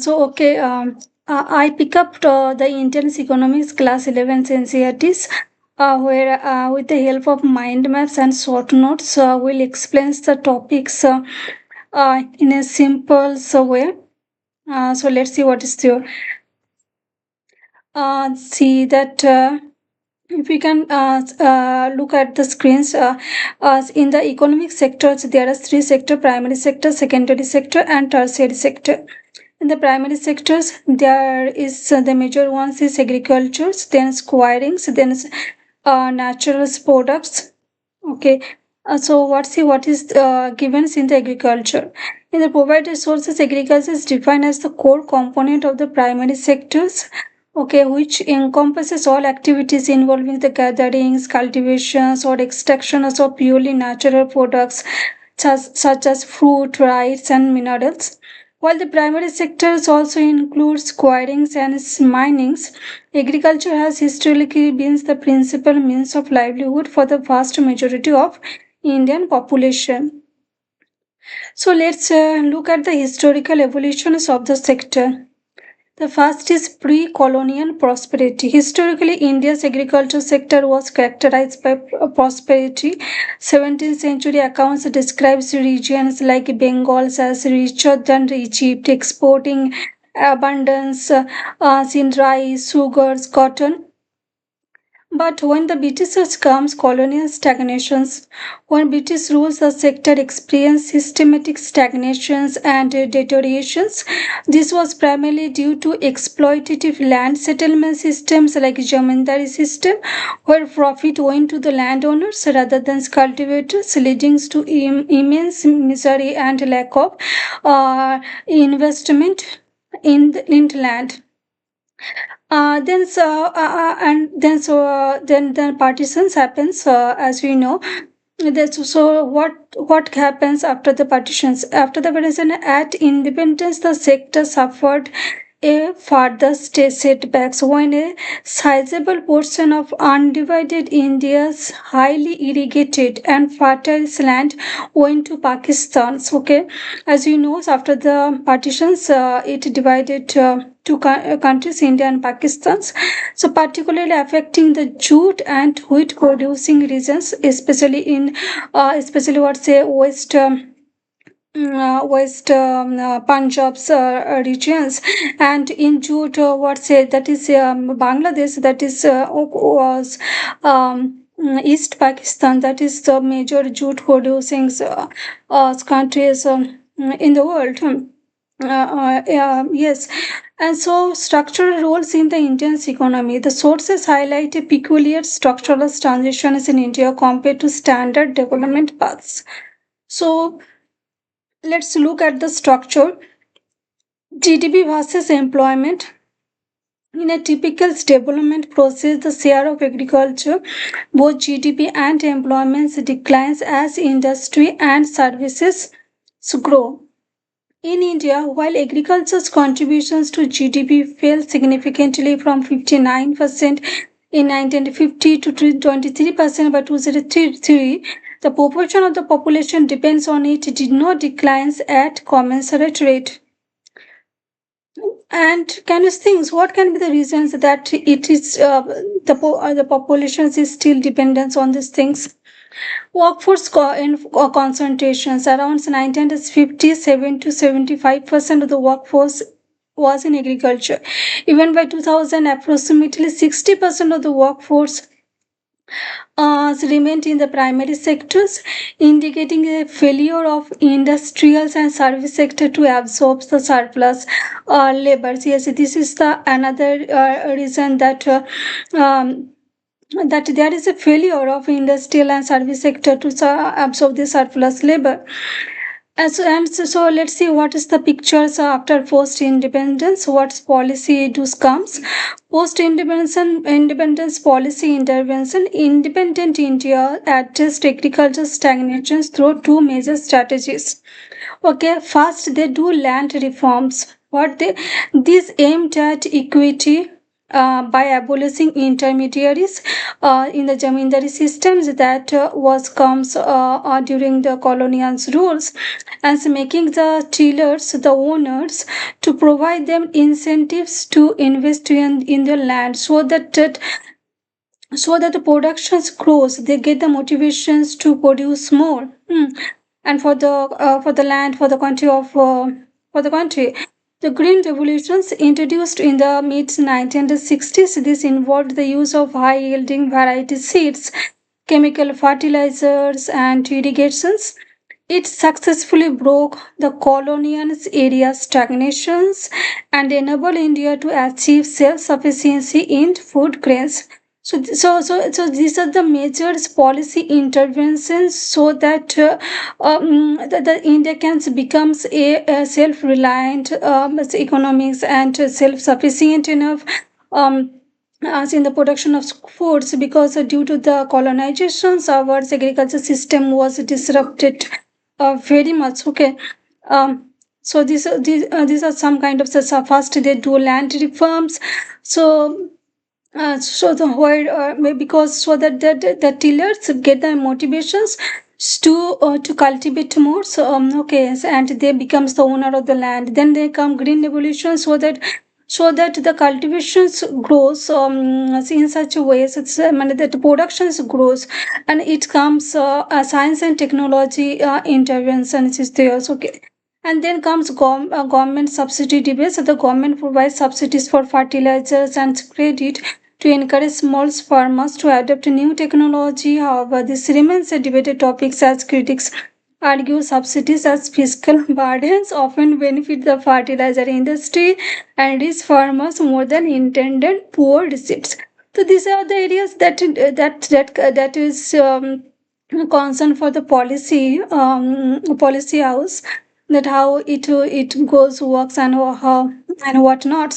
I pick up the Indian Economics Class 11 NCERTs, where with the help of mind maps and short notes, we'll explain the topics in a simple way. So let's see what is there. See that if we can look at the screens, in the economic sectors, there are three sectors: primary sector, secondary sector, and tertiary sector. In the primary sectors, there is the major ones is agriculture, then squirings, then natural products. Okay. So what is given in the agriculture? In the provided sources, agriculture is defined as the core component of the primary sectors. Okay, which encompasses all activities involving the gatherings, cultivations, or extractions of purely natural products, such as fruit, rice, and minerals. While the primary sectors also includes quarryings and minings, agriculture has historically been the principal means of livelihood for the vast majority of Indian population. So let's look at the historical evolutions of the sector. The first is pre-colonial prosperity. Historically, India's agriculture sector was characterized by prosperity. 17th century accounts describes regions like Bengal as richer than Egypt, exporting abundance in rice, sugars, cotton. But when the Britishers comes, colonial stagnations. When British rules, the sector experienced systematic stagnations and deteriorations. This was primarily due to exploitative land settlement systems like Jamindari system, where profit went to the landowners rather than cultivators, leading to immense misery and lack of investment in land. Then partitions happens, as we know. So what happens after the partitions? After the partition at independence, the sector suffered a further setbacks when a sizable portion of undivided India's highly irrigated and fertile land went to Pakistan. Okay, as you know, after the partitions, it divided two countries, India and Pakistan. So particularly affecting the jute and wheat producing regions, especially what say West Punjab's regions, and in jute, what say that is Bangladesh, that is was East Pakistan, that is the major jute producing countries in the world. Yes, and so structural roles in the Indian economy. The sources highlight a peculiar structural transitions in India compared to standard development paths. So let's look at the structure. GDP versus employment. In a typical development process, the share of agriculture, both GDP and employment, declines as industry and services grow. In India, while agriculture's contributions to GDP fell significantly from 59% in 1950 to 23% by 2033, the proportion of the population depends on it did not decline at commensurate rate. And can you think what can be the reasons that it is the population is still dependent on these things? Workforce concentrations around 1957 to 75% of the workforce was in agriculture. Even by 2000, approximately 60% of the workforce remained in the primary sectors, indicating a failure of industrials and service sector to absorb the surplus labors. Yes, this is the another reason that. That there is a failure of industrial and service sector to absorb the surplus labor. So let's see what is the pictures after post independence. What policy does comes post independence policy intervention. Independent India addressed agriculture stagnation through two major strategies. Okay, first they do land reforms. What they These aimed at equity by abolishing intermediaries in the zamindari systems that was comes during the colonial rules, and so making the tillers the owners to provide them incentives to invest in the land, so that the productions grows, they get the motivations to produce more. And for the land, for the country, the green revolutions introduced in the mid 1960s, this involved the use of high yielding variety seeds, chemical fertilizers and irrigations. It successfully broke the colonial area stagnations and enabled India to achieve self-sufficiency in food grains. So these are the major policy interventions so that the India can becomes a self-reliant economics and self-sufficient enough. As in the production of foods, because due to the colonizations our agriculture system was disrupted very much. Okay. So these are some kind of, so first they do land reforms. So the whole because so that the tillers get the motivations to cultivate more. Okay, and they becomes the owner of the land. Then they come green revolution, so that the cultivations grows in such a way, so that the productions grows, and it comes science and technology intervention is there. Okay. And then comes government subsidy debates. So the government provides subsidies for fertilizers and credit to encourage small farmers to adopt new technology. However, this remains a debated topic, as critics argue subsidies as fiscal burdens often benefit the fertilizer industry and its farmers more than intended poor receipts. So these are the areas that is concern for the policy house, that how it goes works and how and what not.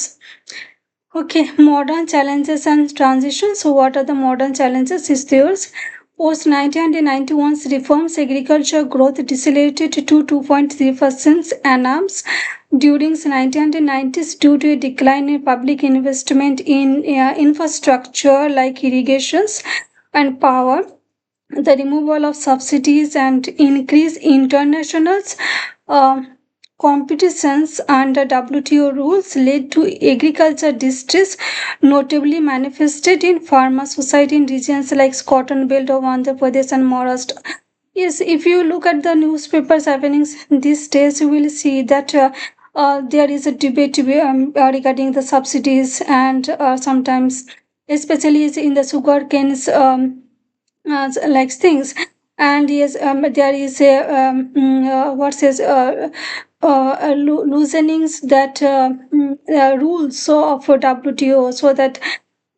Okay, modern challenges and transitions. So, what are the modern challenges? Is yours? Post 1991's reforms, agriculture growth decelerated to 2.3% annum during 1990s due to a decline in public investment in infrastructure like irrigations and power, the removal of subsidies and increased international uh, competitions under WTO rules led to agriculture distress, notably manifested in farmer society in regions like Cotton Belt of Andhra Pradesh and Maharashtra. Yes, if you look at the newspapers happenings these days, you will see that there is a debate regarding the subsidies, and sometimes, especially in the sugar canes like things. And yes, there is a what says loosenings that rules for WTO, so that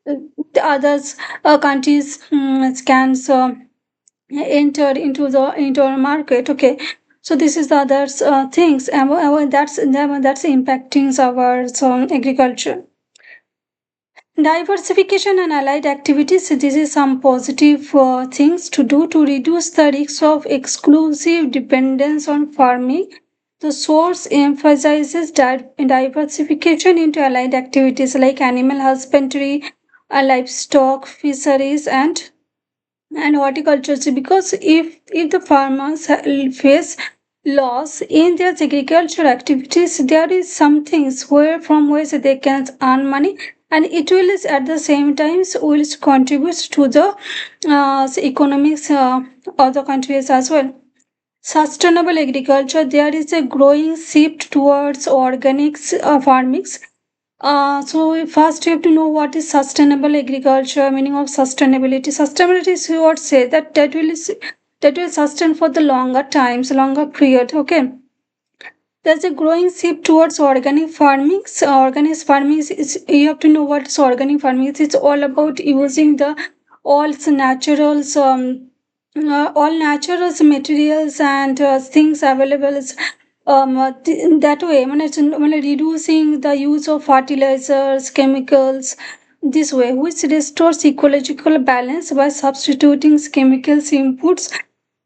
the others countries can enter into our market. Okay. So this is the others things, and that's impacting our agriculture. Diversification and allied activities. This is some positive things to do to reduce the risk of exclusive dependence on farming. The source emphasizes diversification into allied activities like animal husbandry, livestock, fisheries, and horticulture. So because if the farmers face loss in their agricultural activities, there is some things where from which they can earn money, and it will at the same time will contribute to the economics of the countries as well. Sustainable agriculture, there is a growing shift towards organic farmings. So first you have to know what is sustainable agriculture, meaning of sustainability. Sustainability is what say that will sustain for the longer times, longer period. Okay. There's a growing shift towards organic farming. So organic farming is, you have to know what is organic farming is. It's all about using the all naturals, all natural materials and things available that way. When reducing the use of fertilizers, chemicals, this way, which restores ecological balance by substituting chemicals inputs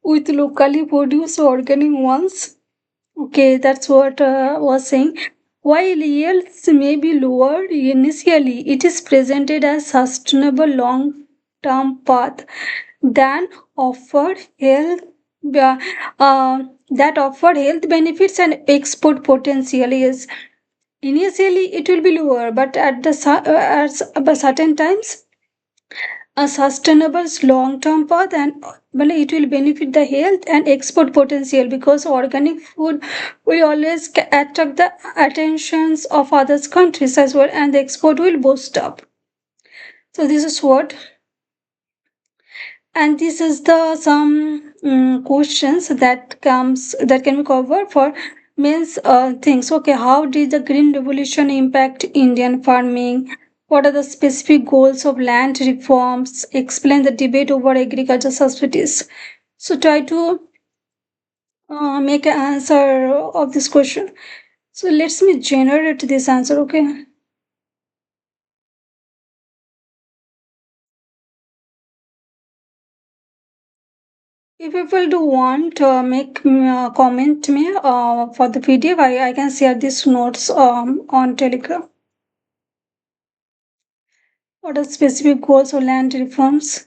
with locally produced organic ones. Okay, that's what was saying. While yields may be lower initially, it is presented as sustainable long-term path that offered health uh, that offered health benefits and export potential. Yes, initially it will be lower, but at certain times a sustainable long-term path, and well, it will benefit the health and export potential, because organic food will always attract the attentions of other countries as well, and the export will boost up. So this is what, and this is the some questions that can be covered for means things. Okay, how did the green revolution impact Indian farming? What are the specific goals of land reforms? Explain the debate over agriculture subsidies. So try to make an answer of this question. So let's me generate this answer. Okay, if people do want make comment me for the PDF, I can share these notes on Telegram. What are specific goals of land reforms?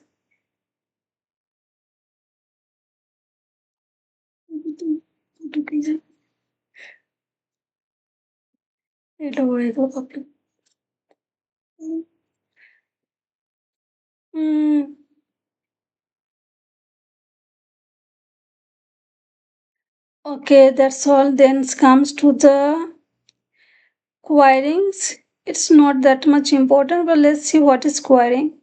Mm, okay, that's all. Then comes to the queryings. It's not that much important, but let's see what is querying.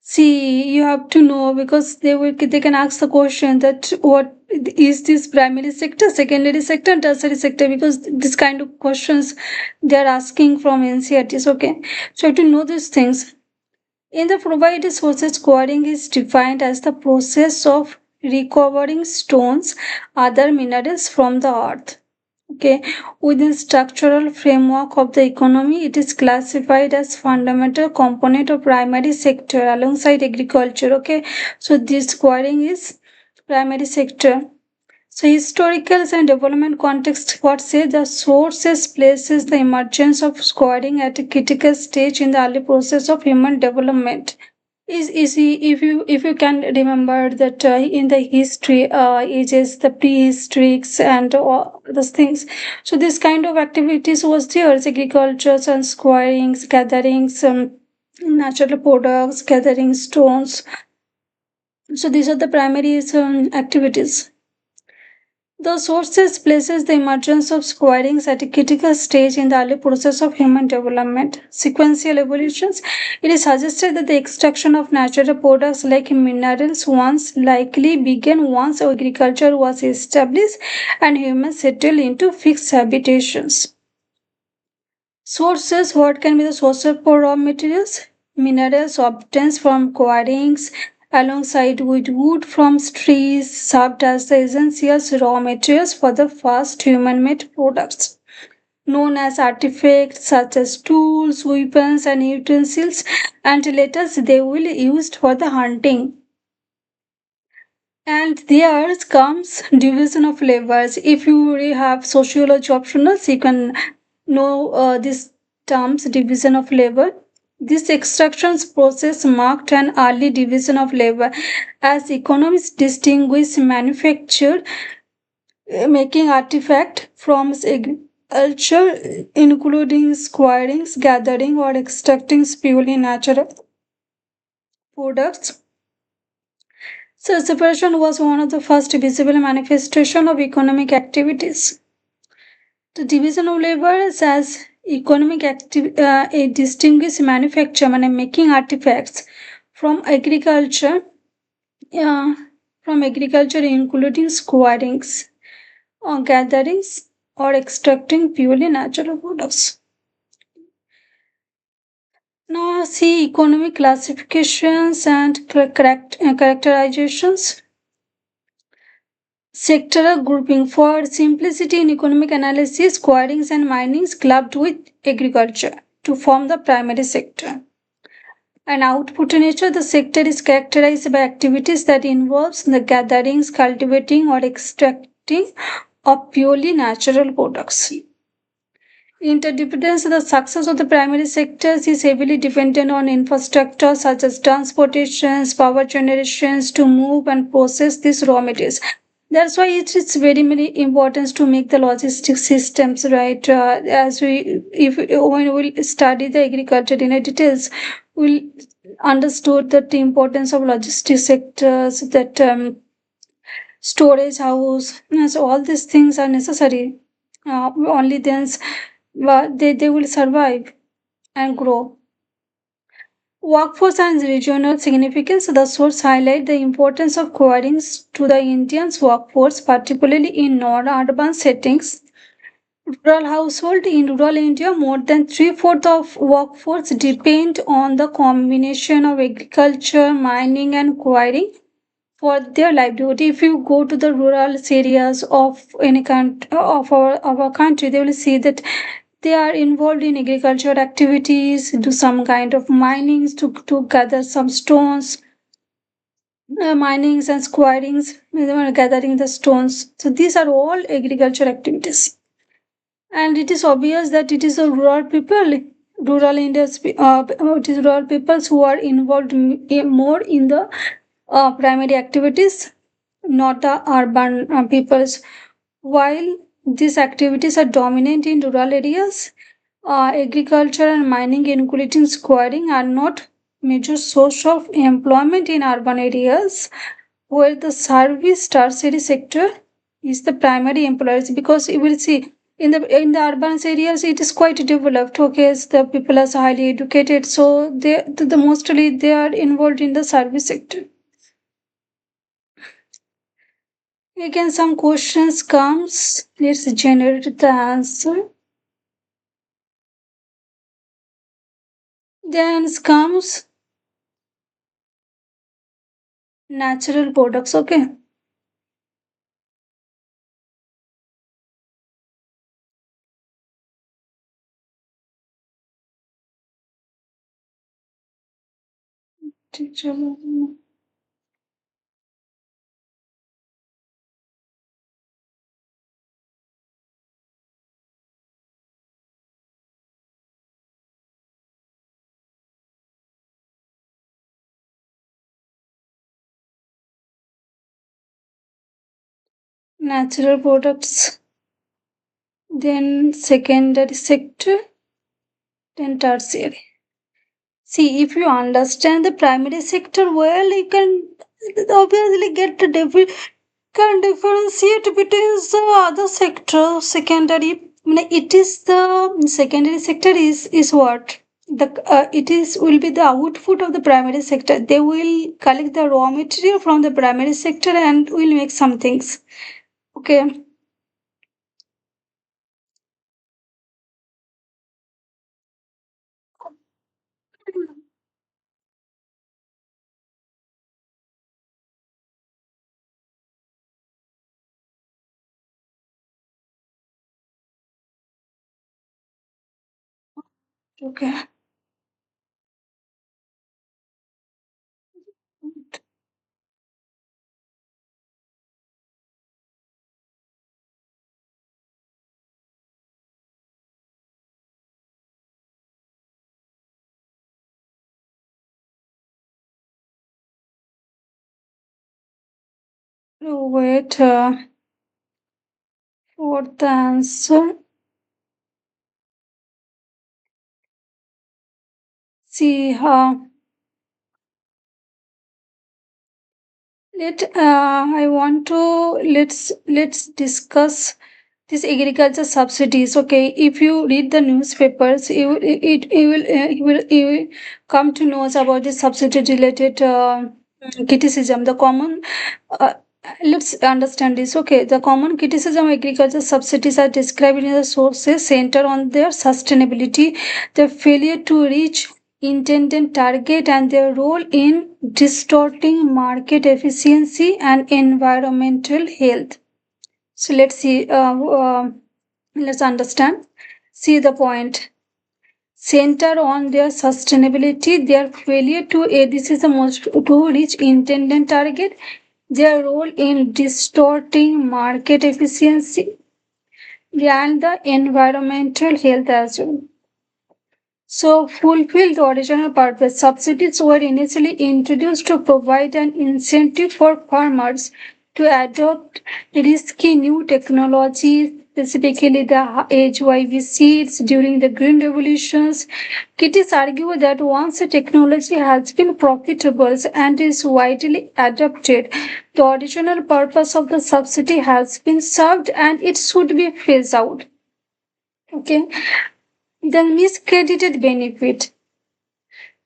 See, you have to know, because they can ask the question that what is this primary sector, secondary sector, and tertiary sector, because this kind of questions they are asking from NCRTs. Okay, so you have to know these things. In the provided sources, quarrying is defined as the process of recovering stones, other minerals from the earth. Okay, within structural framework of the economy, it is classified as fundamental component of primary sector alongside agriculture. Okay, so this quarrying is primary sector. So historical and development context, what say the sources places the emergence of quarrying at a critical stage in the early process of human development. Is easy if you can remember that in the history ages, the prehistorics and all those things. So this kind of activities was there, agriculture and squarings, gatherings, natural products, gathering stones. So these are the primary activities. The sources places the emergence of squarings at a critical stage in the early process of human development. Sequential evolutions. It is suggested that the extraction of natural products like minerals once likely began once agriculture was established and humans settled into fixed habitations. Sources. What can be the sources for raw materials? Minerals obtained from quarryings alongside with wood from trees served as the essential raw materials for the first human-made products known as artifacts such as tools, weapons and utensils, and later they will used for the hunting. And there comes division of labors. If you have sociology optionals, you can know this terms division of labor. This extraction process marked an early division of labor as economists distinguish manufacture, making artifact from agriculture, including squarings, gathering, or extracting purely natural products. So separation was one of the first visible manifestation of economic activities. The division of labor as economic a distinguished manufacture and making artifacts from agriculture, uh, including squarings or gatherings or extracting purely natural products. Now see economic classifications and characterizations. Sectoral grouping. For simplicity in economic analysis, quarries and minings clubbed with agriculture to form the primary sector. An output nature, the sector is characterized by activities that involves the gatherings, cultivating or extracting of purely natural products. Interdependence, the success of the primary sectors is heavily dependent on infrastructure such as transportations, power generations to move and process these raw materials. That's why it's very, very important to make the logistic systems right. As we, if when we study the agriculture in details, we'll understood that the importance of logistic sectors, that storage house, so all these things are necessary. Only then they will survive and grow. Workforce and regional significance. The source highlight the importance of queries to the Indians workforce, particularly in non-urban settings. Rural household in rural India, more than three-fourths of workforce depend on the combination of agriculture, mining, and quarrying for their livelihood. If you go to the rural areas of any country of our country, they will see that they are involved in agricultural activities, do some kind of minings to gather some stones, minings and squirings, gathering the stones. So these are all agriculture activities. And it is obvious that it is the rural people, rural India's, it is rural peoples who are involved more in the primary activities, not the urban peoples. While these activities are dominant in rural areas, agriculture and mining, including quarrying, are not major source of employment in urban areas, where the service tertiary sector is the primary employers. Because you will see in the urban areas it is quite developed. Okay, so the people are highly educated, so the mostly they are involved in the service sector. Again, some questions comes. Let's generate the answer. Then comes natural products. Okay. Natural products, then secondary sector, then tertiary. See, if you understand the primary sector well, you can obviously get the can differentiate between the other sector. Secondary, it is the secondary sector is what the it is will be the output of the primary sector. They will collect the raw material from the primary sector and will make some things. Okay. Okay. Wait for the answer. See, I want to let's discuss these agriculture subsidies. Okay, if you read the newspapers, you will come to know about the subsidy related criticism. The common uh, let's understand this. Okay, the common criticism of agriculture subsidies are described in the sources center on their sustainability, their failure to reach intended target, and their role in distorting market efficiency and environmental health. So let's see. Let's understand. See the point. Center on their sustainability, their failure to this is the most to reach intended target, their role in distorting market efficiency and the environmental health as well. So, fulfill the original purpose. Subsidies were initially introduced to provide an incentive for farmers to adopt risky new technologies, specifically the HYV seeds during the Green Revolutions. Critics argue that once a technology has been profitable and is widely adopted, the original purpose of the subsidy has been served and it should be phased out. Okay, the miscredited benefit.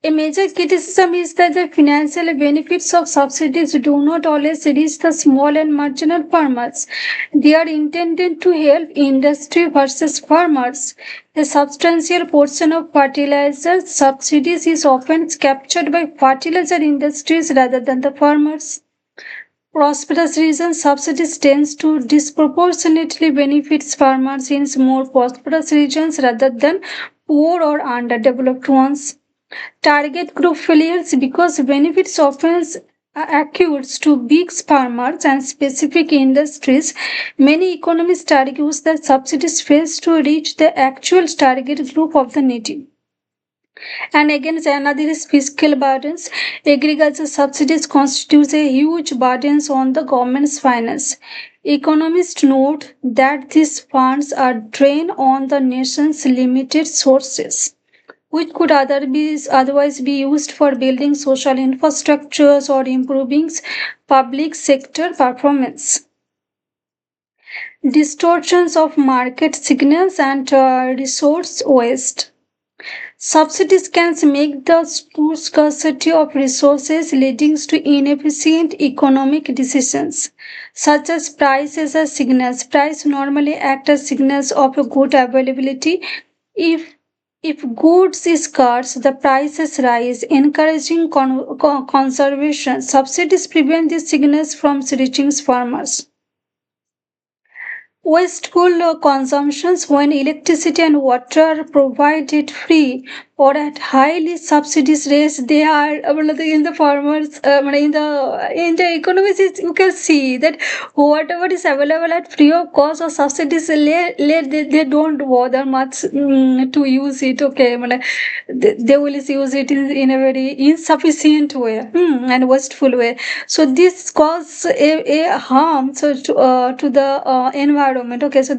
A major criticism is that the financial benefits of subsidies do not always reach the small and marginal farmers. They are intended to help industry versus farmers. A substantial portion of fertilizer subsidies is often captured by fertilizer industries rather than the farmers. Prosperous regions subsidies tends to disproportionately benefits farmers in more prosperous regions rather than poor or underdeveloped ones. Target group failures because benefits often accrues to big farmers and specific industries. Many economists argue that subsidies fail to reach the actual target group of the needy. And again, another is fiscal burdens. Agriculture subsidies constitute a huge burden on the government's finance. Economists note that these funds are drained on the nation's limited sources, which could otherwise be used for building social infrastructures or improving public sector performance. Distortions of market signals and resource waste. Subsidies can make the scarcity of resources leading to inefficient economic decisions, such as prices as signals. Price normally act as signals of a good availability. If if goods is scarce, the prices rise, encouraging conservation. Subsidies prevent these signals from reaching farmers. Wasteful consumptions when electricity and water are provided free or at highly subsidized rates, they are in the farmers in the economies. You can see that whatever is available at free of cost or subsidies, they don't bother much to use it. Okay, they will use it in a very insufficient way and wasteful way. So this causes a harm to the environment. Okay, so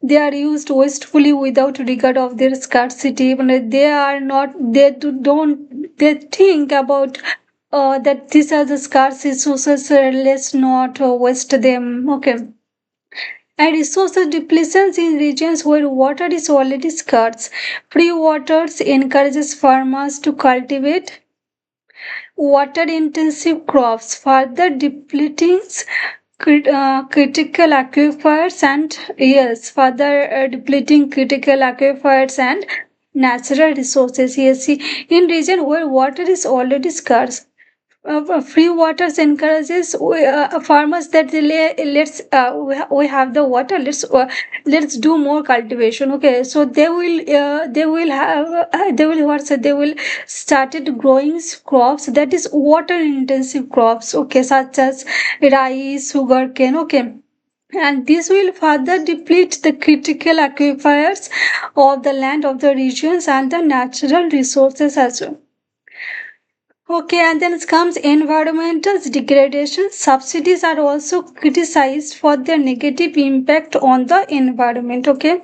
they are used wastefully without regard of their scarcity. They are not, don't they think about that these are the scarce resources, let's not waste them. Okay, and resources depletions in regions where water is already scarce. Free waters encourages farmers to cultivate water intensive crops, further depleting critical aquifers and yes, further depleting critical aquifers and natural resources. Yes, see, in region where water is already scarce, free waters encourages farmers that we have the water, let's do more cultivation. Okay, so they will have they will started growing crops that is water intensive crops, okay, such as rice, sugar cane. Okay, and this will further deplete the critical aquifers of the land of the regions and the natural resources as well. Okay, and then it comes environmental degradation. Subsidies are also criticized for their negative impact on the environment. Okay,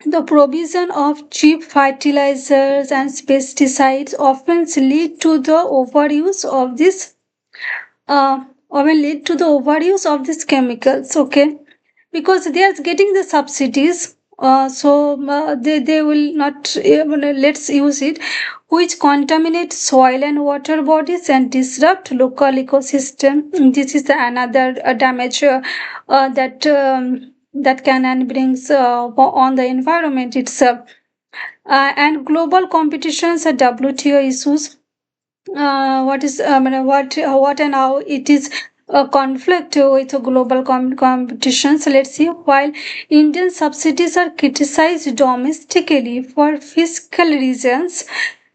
the provision of cheap fertilizers and pesticides often lead to the overuse of this often lead to the overuse of these chemicals. Okay, because they are getting the subsidies, they will not let's use it, which contaminate soil and water bodies and disrupt local ecosystem. This is another damage that can and brings on the environment itself. And global competitions and WTO issues, what is what and how it is a conflict with global competitions. Let's see. While Indian subsidies are criticized domestically for fiscal reasons,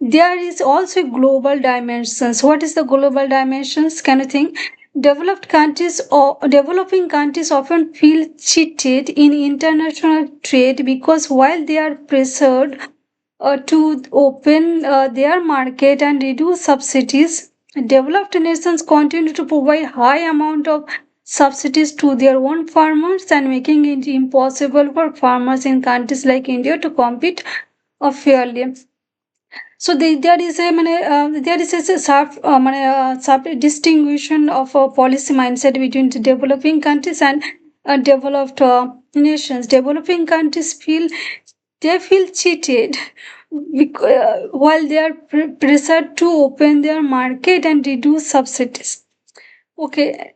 there is also global dimensions. What is the global dimensions? Can you think? Developing countries often feel cheated in international trade because while they are pressured to open their market and reduce subsidies, developed nations continue to provide high amount of subsidies to their own farmers and making it impossible for farmers in countries like India to compete fairly. So there is a sharp distinction of a policy mindset between the developing countries and developed nations. Developing countries feel cheated while they are pressured to open their market and reduce subsidies. Okay,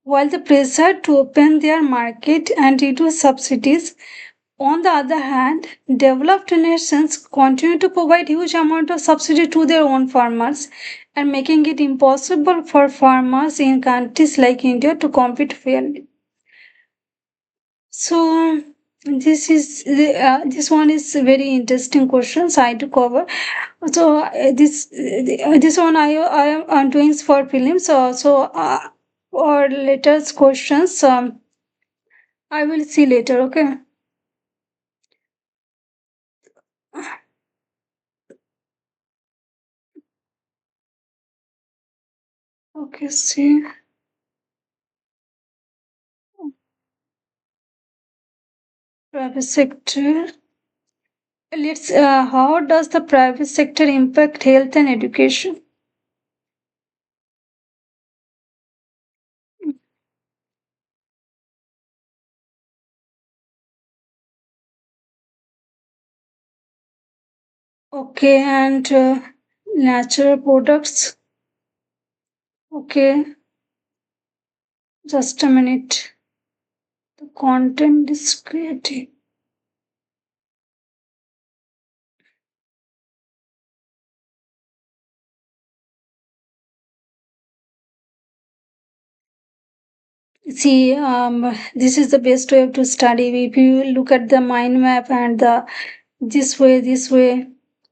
while the pressure to open their market and reduce subsidies, on the other hand, developed nations continue to provide huge amount of subsidy to their own farmers and making it impossible for farmers in countries like India to compete fairly. So this one is a very interesting question. So I had to cover. So this one I am doing for prelims. Or later questions I will see later. Okay. Okay. See. Private sector. Let's. How does the private sector impact health and education? Okay, and natural products. Okay, just a minute. The content is created. See, this is the best way to study. If you look at the mind map and the this way,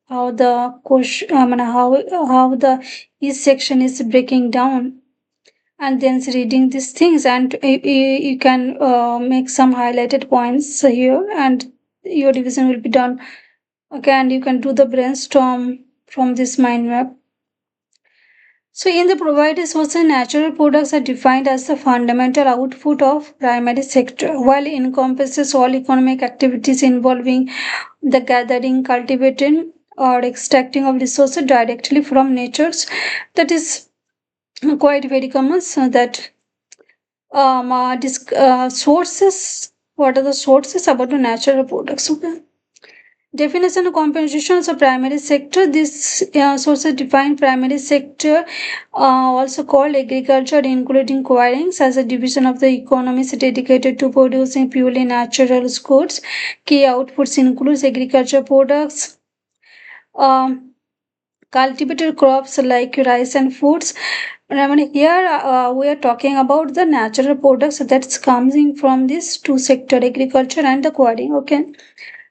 how the question, how the each section is breaking down, and then reading these things, and you can make some highlighted points here, and your division will be done. Okay, and you can do the brainstorm from this mind map. So, in the provided sources, natural products are defined as the fundamental output of primary sector, while it encompasses all economic activities involving the gathering, cultivating, or extracting of resources directly from natures. That is quite very common. So that sources. What are the sources about the natural products? Okay. Definition of compensations of primary sector. This sources define primary sector, also called agriculture, including quarryings, as a division of the economies dedicated to producing purely natural goods. Key outputs includes agriculture products, um, cultivated crops like rice and foods. Here we are talking about the natural products that's coming from these two sector, agriculture and the quarrying. Okay.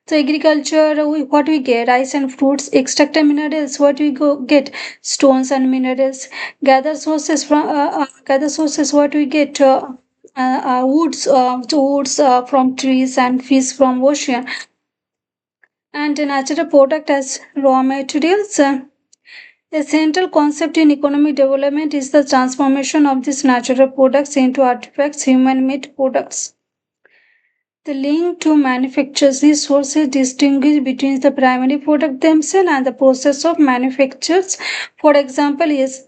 So agriculture, what we get, rice and fruits, extracted minerals, what we get, stones and minerals, gather sources, what we get, woods from trees and fish from ocean, and a natural product as raw materials. A central concept in economic development is the transformation of these natural products into artifacts, human-made products. The link to manufacturers. These sources distinguish between the primary product themselves and the process of manufactures. For example, is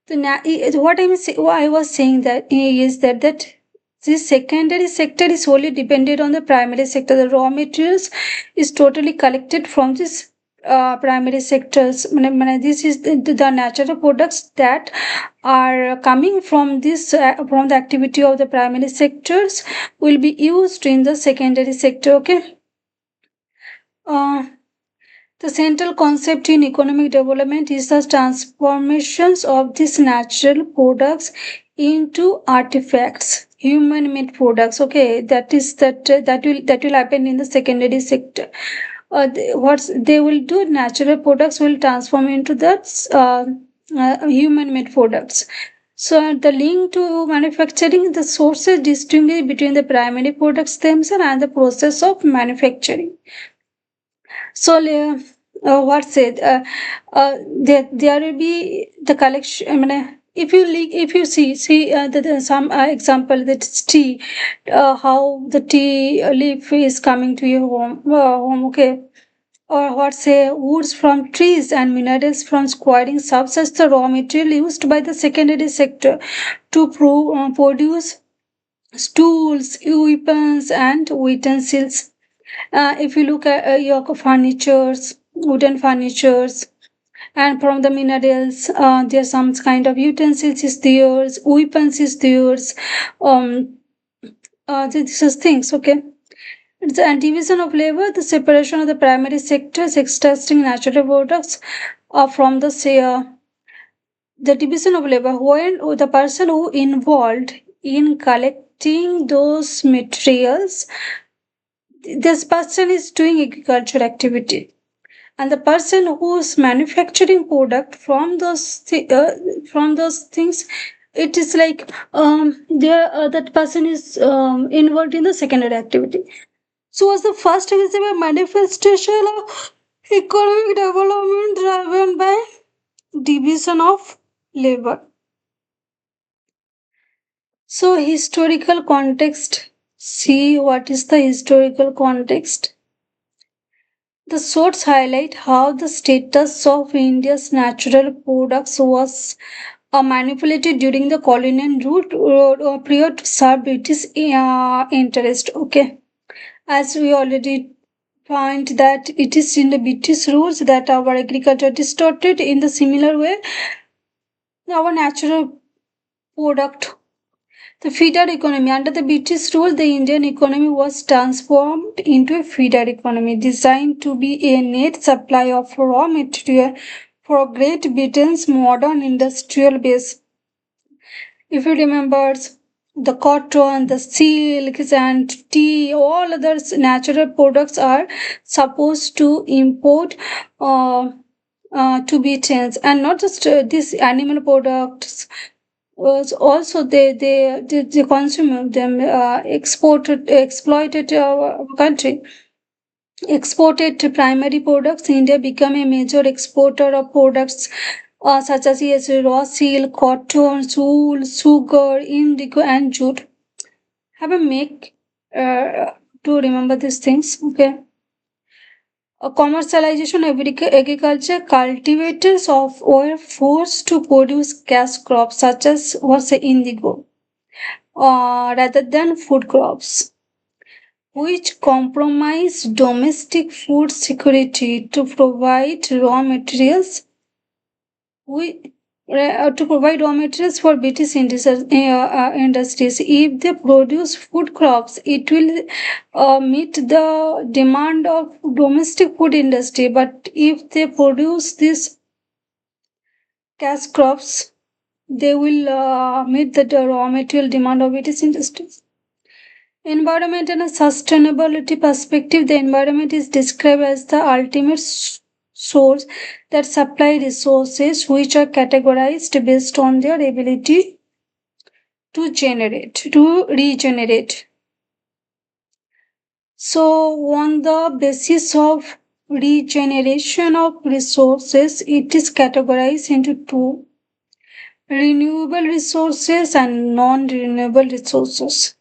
what I was saying that is that this secondary sector is wholly dependent on the primary sector. The raw materials is totally collected from this primary sectors. This is the natural products that are coming from this from the activity of the primary sectors will be used in the secondary sector. Okay. Uh, the central concept in economic development is the transformations of these natural products into artifacts, human-made products. Okay, that will happen in the secondary sector. What they will do, natural products will transform into the human-made products. So the link to manufacturing, the sources distinguish between the primary products themselves and the process of manufacturing. So what's it? There will be the collection. I mean, if you see some example that it's tea, how the tea leaf is coming to your home, okay, or what say woods from trees and minerals from squatting serves as the raw material used by the secondary sector to produce stools, weapons, and utensils. If you look at your furnitures, wooden furnitures, and from the minerals, there's some kind of utensils is theirs, weapons is theirs. Um, these are things, okay. It's a division of labor, the separation of the primary sectors, extracting natural products from the division of labor. When the person who involved in collecting those materials, this person is doing agriculture activity, and the person who's manufacturing product from those things, it is like there that person is involved in the secondary activity. So was the first visible manifestation of economic development driven by division of labor. So historical context. See what is the historical context. The source highlight how the status of India's natural products was manipulated during the colonial period to serve British interest. Okay, as we already find that it is in the British rules that our agriculture distorted. In the similar way, our natural product, the feeder economy. Under the British rule, the Indian economy was transformed into a feeder economy designed to be a net supply of raw material for Great Britain's modern industrial base. If you remember, the cotton, the silks, and tea, all other natural products are supposed to import to be changed, and not just these animal products. Also, they consume them, exported, exploited our country. Exported to primary products, India became a major exporter of products such as yes, raw silk, cotton, wool, sugar, indigo, and jute. Have a make to remember these things. Okay. Commercialization of agriculture, cultivators of were forced to produce cash crops such as what's say indigo, rather than food crops, which compromise domestic food security to provide raw materials. We to provide raw materials for British industries. If they produce food crops, it will meet the demand of domestic food industry. But if they produce these cash crops, they will meet the raw material demand of British industries. Environment and a sustainability perspective, the environment is described as the ultimate source that supply resources which are categorized based on their ability to regenerate. So, on the basis of regeneration of resources, it is categorized into two: renewable resources and non renewable resources.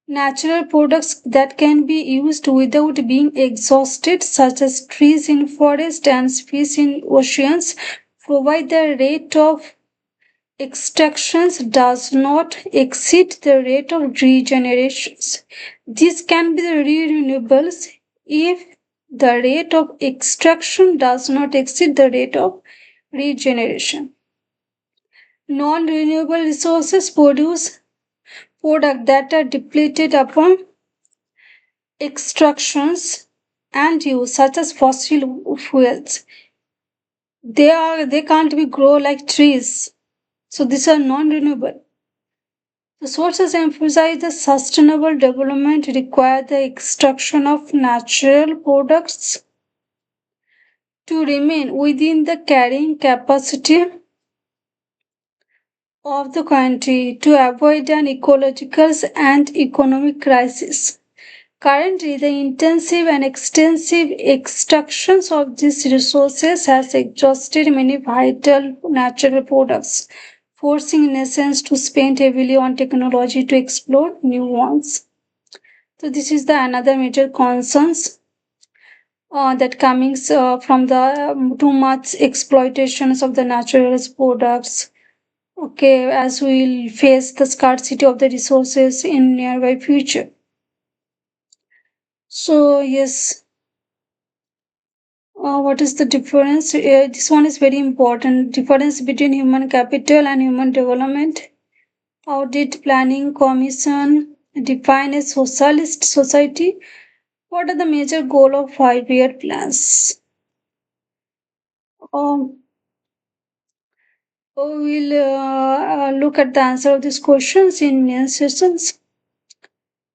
Natural products that can be used without being exhausted, such as trees in forest and fish in oceans, provide the rate of extractions does not exceed the rate of regenerations. This can be the renewables if the rate of extraction does not exceed the rate of regeneration. Non-renewable resources produce products that are depleted upon extractions and use, such as fossil fuels. They can't be grow like trees, so these are non-renewable. The sources emphasize the sustainable development require the extraction of natural products to remain within the carrying capacity of the country to avoid an ecological and economic crisis. Currently, the intensive and extensive extractions of these resources has exhausted many vital natural products, forcing nations to spend heavily on technology to explore new ones. So this is the another major concerns that coming from the too much exploitations of the natural products. Okay, as we'll face the scarcity of the resources in nearby future. So yes, what is the difference? This one is very important. Difference between human capital and human development. How did Planning Commission define a socialist society? What are the major goal of 5-year plans? Um, we'll look at the answer of these questions in main sessions.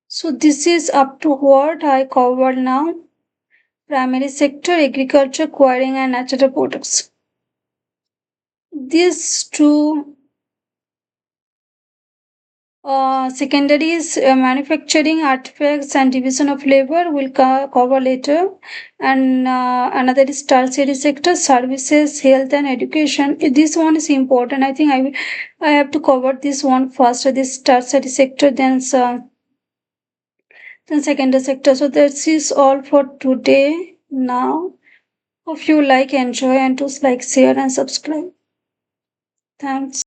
So this is up to what I covered now. Primary sector, agriculture, quarrying and natural products. These two secondaries, manufacturing, artifacts, and division of labor will cover later. And another is tertiary sector, services, health, and education. This one is important. I think I have to cover this one first. This tertiary sector, then secondary sector. So this is all for today. Now, if you like, enjoy, and to like, share, and subscribe. Thanks.